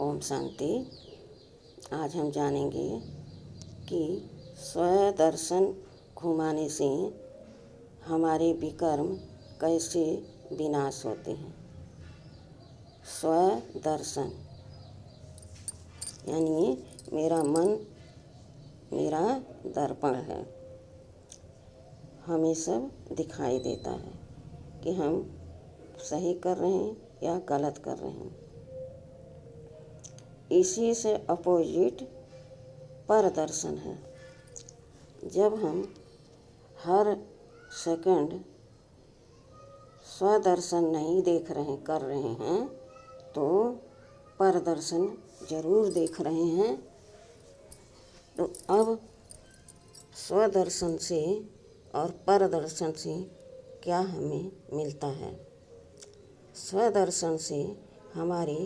ओम शांति। आज हम जानेंगे कि स्वदर्शन घुमाने से हमारे विकर्म कैसे विनाश होते हैं। स्वदर्शन यानी मेरा मन मेरा दर्पण है। हमें सब दिखाई देता है कि हम सही कर रहे हैं या गलत कर रहे हैं। इसी से अपोजिट परदर्शन है। जब हम हर सेकंड स्वदर्शन नहीं देख रहे कर रहे हैं तो परदर्शन ज़रूर देख रहे हैं। तो अब स्वदर्शन से और परदर्शन से क्या हमें मिलता है। स्वदर्शन से हमारे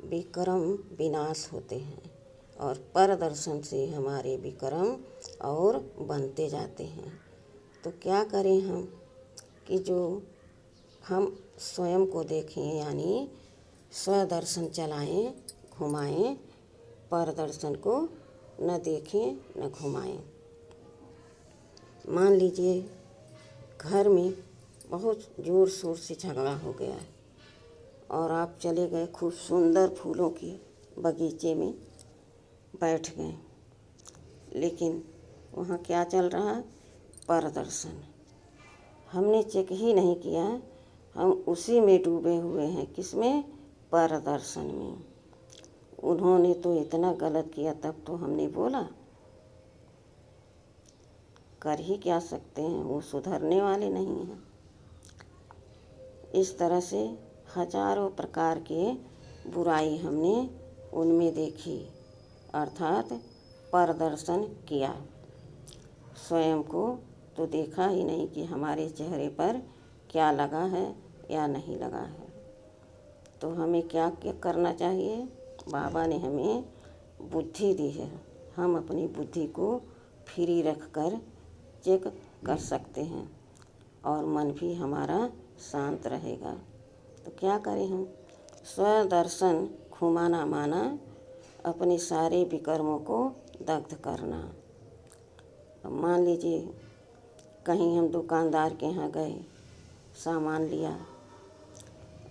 विकर्म विनाश होते हैं और परदर्शन से हमारे विकर्म और बनते जाते हैं। तो क्या करें हम कि जो हम स्वयं को देखें यानी स्वदर्शन चलाएं, घुमाएं, परदर्शन को न देखें न घुमाएं। मान लीजिए घर में बहुत ज़ोर शोर से झगड़ा हो गया है और आप चले गए खूब सुंदर फूलों के बगीचे में बैठ गए, लेकिन वहाँ क्या चल रहा है? परदर्शन। हमने चेक ही नहीं किया, हम उसी में डूबे हुए हैं। किसमें? परदर्शन में। उन्होंने तो इतना गलत किया, तब तो हमने बोला। कर ही क्या सकते हैं, वो सुधरने वाले नहीं हैं। इस तरह से हजारों प्रकार के बुराई हमने उनमें देखी, अर्थात परदर्शन किया। स्वयं को तो देखा ही नहीं कि हमारे चेहरे पर क्या लगा है या नहीं लगा है। तो हमें क्या क्या करना चाहिए? बाबा ने हमें बुद्धि दी है, हम अपनी बुद्धि को फ्री रखकर चेक कर सकते हैं और मन भी हमारा शांत रहेगा। तो क्या करें हम? स्वदर्शन घुमाना माना अपने सारे विकर्मों को दग्ध करना। अब मान लीजिए कहीं हम दुकानदार के यहाँ गए, सामान लिया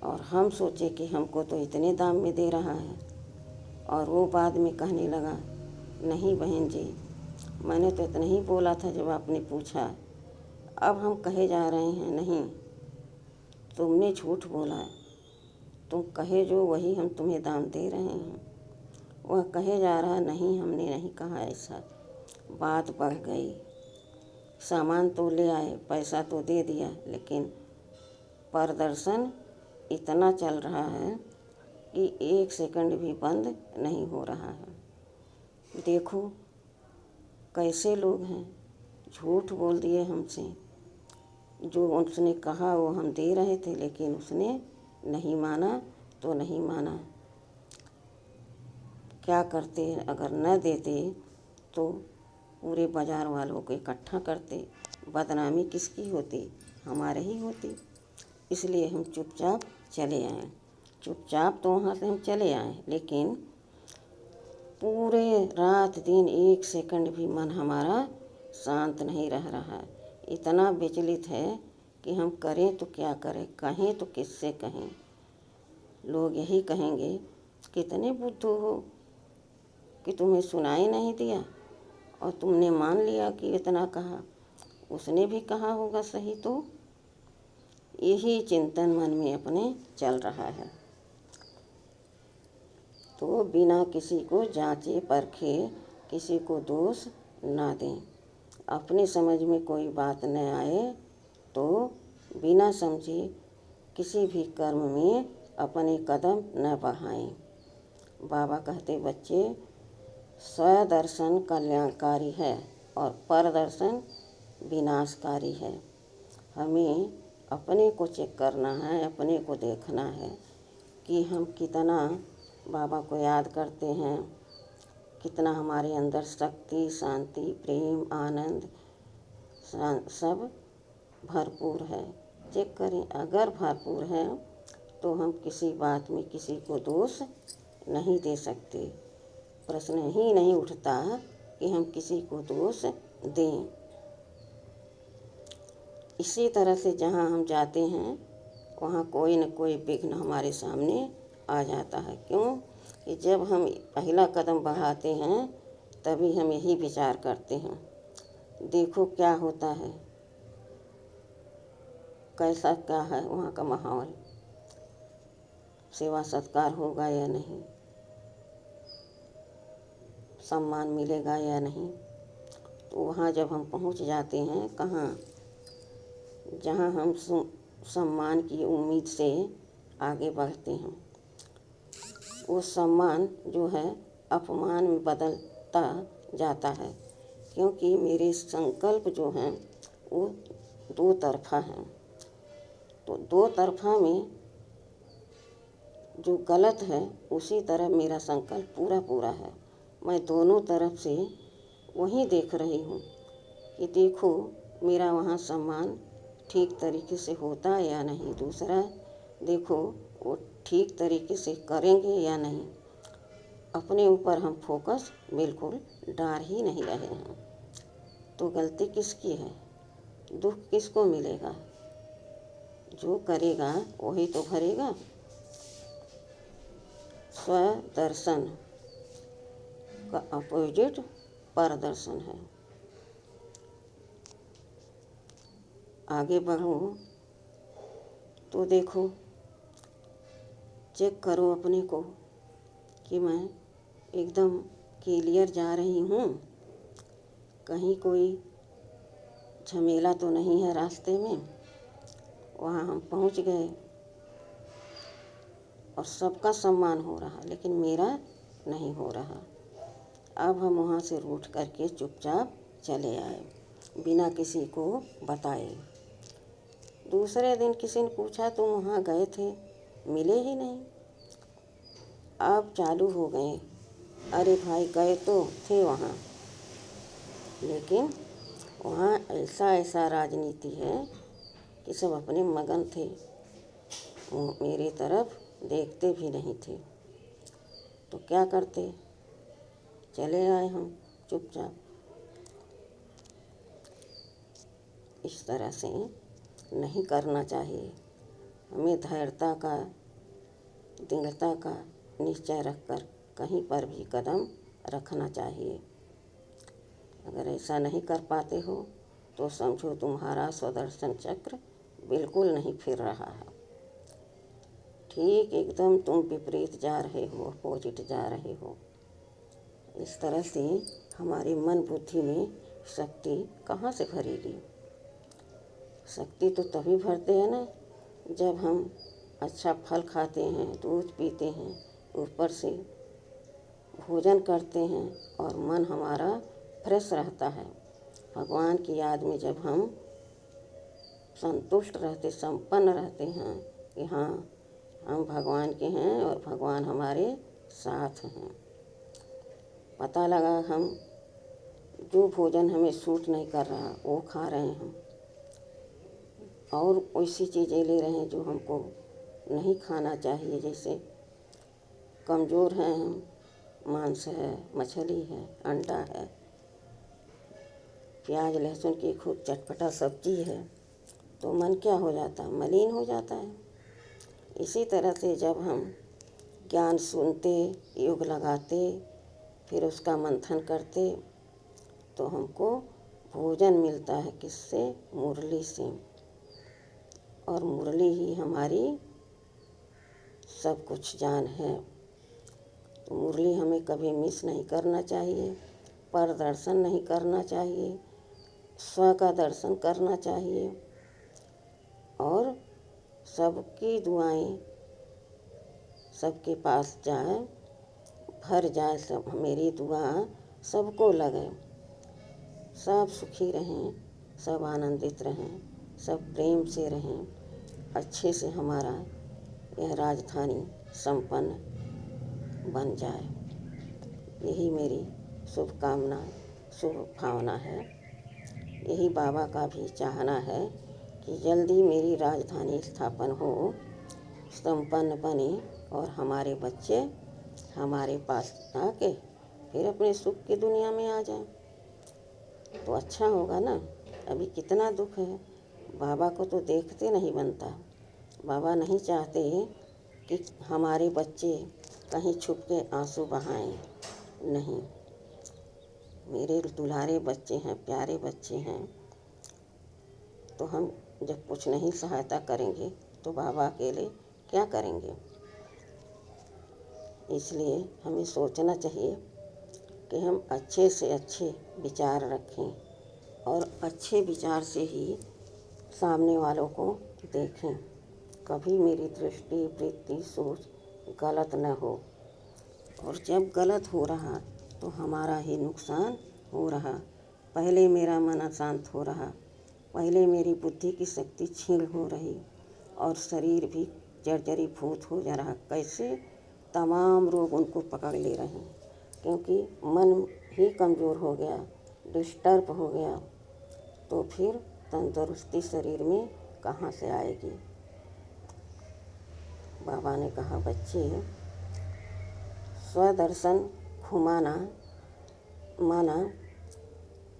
और हम सोचे कि हमको तो इतने दाम में दे रहा है, और वो बाद में कहने लगा, नहीं बहन जी, मैंने तो इतना ही बोला था जब आपने पूछा। अब हम कहे जा रहे हैं, नहीं, तुमने झूठ बोला, तुम कहे जो वही हम तुम्हें दाम दे रहे हैं। वह कहे जा रहा, नहीं हमने नहीं कहा ऐसा। बात बढ़ गई, सामान तो ले आए, पैसा तो दे दिया, लेकिन परदर्शन इतना चल रहा है कि एक सेकंड भी बंद नहीं हो रहा है। देखो कैसे लोग हैं, झूठ बोल दिए हमसे। जो उसने कहा वो हम दे रहे थे, लेकिन उसने नहीं माना तो नहीं माना। क्या करते, अगर न देते तो पूरे बाज़ार वालों को इकट्ठा करते। बदनामी किसकी होती? हमारे ही होती। इसलिए हम चुपचाप चले आए। चुपचाप तो वहाँ से हम चले आए, लेकिन पूरे रात दिन एक सेकंड भी मन हमारा शांत नहीं रह रहा है। इतना विचलित है कि हम करें तो क्या करें, कहें तो किससे कहें। लोग यही कहेंगे, कितने बुद्धू हो कि तुम्हें सुनाई नहीं दिया और तुमने मान लिया कि इतना कहा, उसने भी कहा होगा सही। तो यही चिंतन मन में अपने चल रहा है। तो बिना किसी को जांचे परखे किसी को दोष ना दें। अपनी समझ में कोई बात न आए तो बिना समझे किसी भी कर्म में अपने कदम न बढ़ाएं। बाबा कहते, बच्चे, स्वदर्शन कल्याणकारी है और परदर्शन विनाशकारी है। हमें अपने को चेक करना है, अपने को देखना है कि हम कितना बाबा को याद करते हैं, कितना हमारे अंदर शक्ति, शांति, प्रेम, आनंद सब भरपूर है। चेक करें, अगर भरपूर है तो हम किसी बात में किसी को दोष नहीं दे सकते। प्रश्न ही नहीं उठता कि हम किसी को दोष दें। इसी तरह से जहाँ हम जाते हैं वहाँ कोई न कोई विघ्न हमारे सामने आ जाता है। क्यों कि जब हम पहला कदम बढ़ाते हैं तभी हम यही विचार करते हैं, देखो क्या होता है, कैसा क्या है वहाँ का माहौल, सेवा सत्कार होगा या नहीं, सम्मान मिलेगा या नहीं। तो वहाँ जब हम पहुँच जाते हैं कहाँ, जहाँ हम सम्मान की उम्मीद से आगे बढ़ते हैं, वो सम्मान जो है अपमान में बदलता जाता है। क्योंकि मेरे संकल्प जो हैं वो दो तरफा हैं। तो दो तरफा में जो गलत है उसी तरह मेरा संकल्प पूरा है। मैं दोनों तरफ से वही देख रही हूँ कि देखो मेरा वहाँ सम्मान ठीक तरीके से होता या नहीं, दूसरा देखो वो ठीक तरीके से करेंगे या नहीं। अपने ऊपर हम फोकस बिल्कुल डाल ही नहीं रहे हैं। तो गलती किसकी है, दुख किसको मिलेगा, जो करेगा वही तो भरेगा। स्वदर्शन का अपोजिट परदर्शन है। आगे बढ़ो तो देखो, चेक करो अपने को कि मैं एकदम क्लियर जा रही हूँ, कहीं कोई झमेला तो नहीं है रास्ते में। वहाँ हम पहुँच गए और सबका सम्मान हो रहा लेकिन मेरा नहीं हो रहा। अब हम वहाँ से रूठ करके चुपचाप चले आए बिना किसी को बताए। दूसरे दिन किसी ने पूछा तुम वहाँ गए थे, मिले ही नहीं। अब चालू हो गए, अरे भाई गए तो थे वहाँ, लेकिन वहाँ ऐसा राजनीति है कि सब अपने मगन थे, मेरी तरफ देखते भी नहीं थे। तो क्या करते, चले आए हम चुपचाप। इस तरह से नहीं करना चाहिए। हमें धैर्यता का, दृढ़ता का निश्चय रखकर कहीं पर भी कदम रखना चाहिए। अगर ऐसा नहीं कर पाते हो तो समझो तुम्हारा स्वदर्शन चक्र बिल्कुल नहीं फिर रहा है। ठीक एकदम तुम विपरीत जा रहे हो, अपोजिट जा रहे हो। इस तरह से हमारे मन बुद्धि में शक्ति कहाँ से भरेगी। शक्ति तो तभी भरते हैं ना जब हम अच्छा फल खाते हैं, दूध पीते हैं, ऊपर से भोजन करते हैं और मन हमारा फ्रेश रहता है। भगवान की याद में जब हम संतुष्ट रहते, संपन्न रहते हैं कि हाँ हम भगवान के हैं और भगवान हमारे साथ हैं। पता लगा हम जो भोजन हमें सूट नहीं कर रहा वो खा रहे हैं और वैसी चीज़ें ले रहे हैं जो हमको नहीं खाना चाहिए। जैसे कमज़ोर हैं हम, मांस है, मछली है, अंडा है, प्याज लहसुन की खूब चटपटा सब्जी है, तो मन क्या हो जाता है, मलिन हो जाता है। इसी तरह से जब हम ज्ञान सुनते, योग लगाते, फिर उसका मंथन करते तो हमको भोजन मिलता है किससे, मुरली से। और मुरली ही हमारी सब कुछ जान है। तो मुरली हमें कभी मिस नहीं करना चाहिए, पर दर्शन नहीं करना चाहिए, स्व का दर्शन करना चाहिए और सबकी दुआएं सबके पास जाए, भर जाए। सब मेरी दुआ सबको लगे, सब सुखी रहें, सब आनंदित रहें, सब प्रेम से रहें, अच्छे से हमारा यह राजधानी संपन्न बन जाए। यही मेरी शुभकामना, शुभ भावना है। यही बाबा का भी चाहना है कि जल्दी मेरी राजधानी स्थापन हो, संपन्न बने और हमारे बच्चे हमारे पास आके फिर अपने सुख की दुनिया में आ जाएं तो अच्छा होगा ना। अभी कितना दुख है, बाबा को तो देखते नहीं बनता। बाबा नहीं चाहते कि हमारे बच्चे कहीं छुप के आंसू बहाएं। नहीं, मेरे दुलारे बच्चे हैं, प्यारे बच्चे हैं, तो हम जब कुछ नहीं सहायता करेंगे तो बाबा अकेले क्या करेंगे। इसलिए हमें सोचना चाहिए कि हम अच्छे से अच्छे विचार रखें और अच्छे विचार से ही सामने वालों को देखें। कभी मेरी दृष्टि, वृत्ति, सोच गलत न हो। और जब गलत हो रहा तो हमारा ही नुकसान हो रहा। पहले मेरा मन अशांत हो रहा, पहले मेरी बुद्धि की शक्ति क्षीण हो रही और शरीर भी जर्जरीभूत हो जा रहा। कैसे? तमाम रोग उनको पकड़ ले रहे हैं, क्योंकि मन ही कमज़ोर हो गया, डिस्टर्ब हो गया, तो फिर तंदुरुस्ती शरीर में कहाँ से आएगी। बाबा ने कहा, बच्चे स्वदर्शन घुमाना माना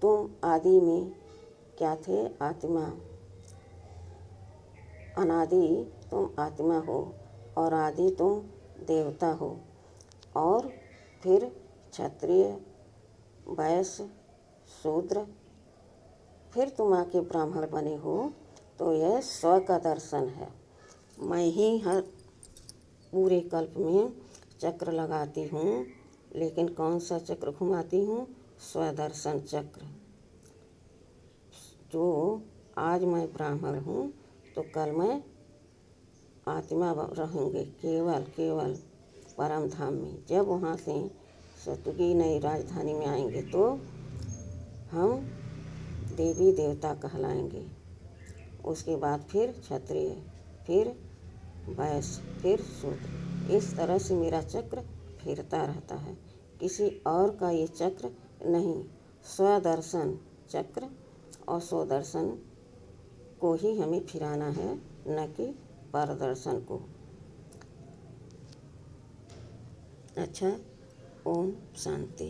तुम आदि में क्या थे? आत्मा। अनादि तुम आत्मा हो और आदि तुम देवता हो। और फिर क्षत्रिय, वैश्य, शूद्र, फिर तुम आके ब्राह्मण बने हो। तो यह स्व का दर्शन है। मैं ही हर पूरे कल्प में चक्र लगाती हूँ, लेकिन कौन सा चक्र घुमाती हूँ? स्वदर्शन चक्र। जो आज मैं ब्राह्मण हूँ तो कल मैं आत्मा रहूँगी केवल परम धाम में। जब वहाँ से सतयुगी नई राजधानी में आएंगे तो हम देवी देवता कहलाएंगे। उसके बाद फिर क्षत्रिय, फिर वैश्य, फिर शूद्र। इस तरह से मेरा चक्र फिरता रहता है, किसी और का ये चक्र नहीं। स्वदर्शन चक्र और स्वदर्शन को ही हमें फिराना है, न कि परदर्शन को। अच्छा, ओम शांति।